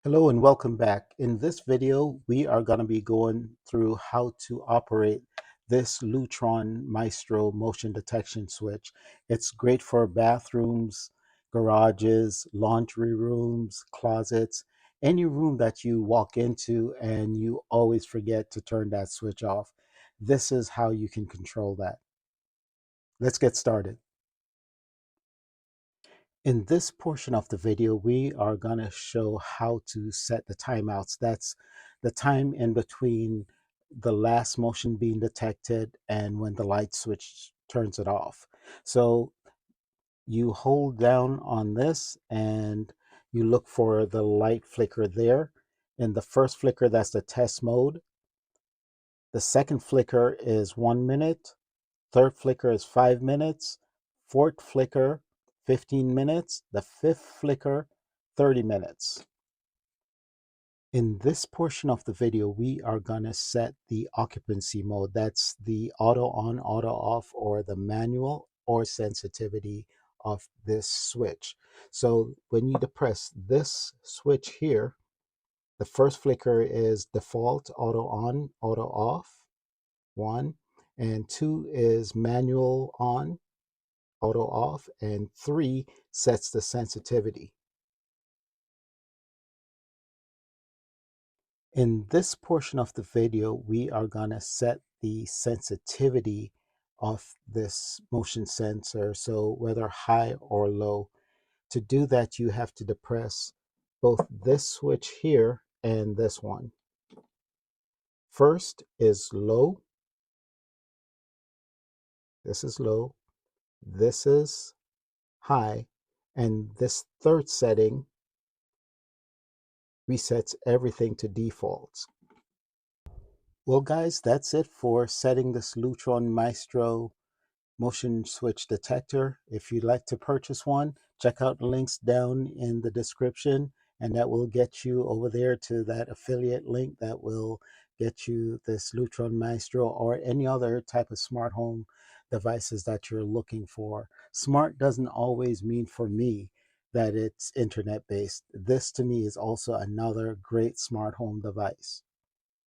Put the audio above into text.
Hello and welcome back. In this video, we are going to be going through how to operate this Lutron Maestro motion detection switch. It's great for bathrooms, garages, laundry rooms, closets, any room that you walk into and you always forget to turn that switch off. This is how you can control that. Let's get started. In this portion of the video, we are going to show how to set the timeouts. That's the time in between the last motion being detected and when the light switch turns it off. So you hold down on this and you look for the light flicker there. In the first flicker, that's the test mode. The second flicker is 1 minute. Third flicker is 5 minutes. Fourth flicker, 15 minutes. The fifth flicker, 30 minutes. In this portion of the video, we are going to set the occupancy mode. That's the auto on, auto off, or the manual or sensitivity of this switch. So when you depress this switch here, the first flicker is default auto on, auto off, 1. And 2 is manual on, auto off, and 3 sets the sensitivity. In this portion of the video, we are going to set the sensitivity of this motion sensor, so whether high or low. To do that, you have to depress both this switch here and this one. First is low. This is low. This is high. And this third setting resets everything to defaults. Well, guys, that's it for setting this Lutron Maestro motion switch detector. If you'd like to purchase one, check out the links down in the description, and that will get you over there to that affiliate link that will get you this Lutron Maestro or any other type of smart home devices that you're looking for. Smart doesn't always mean for me that it's internet based. This to me is also another great smart home device.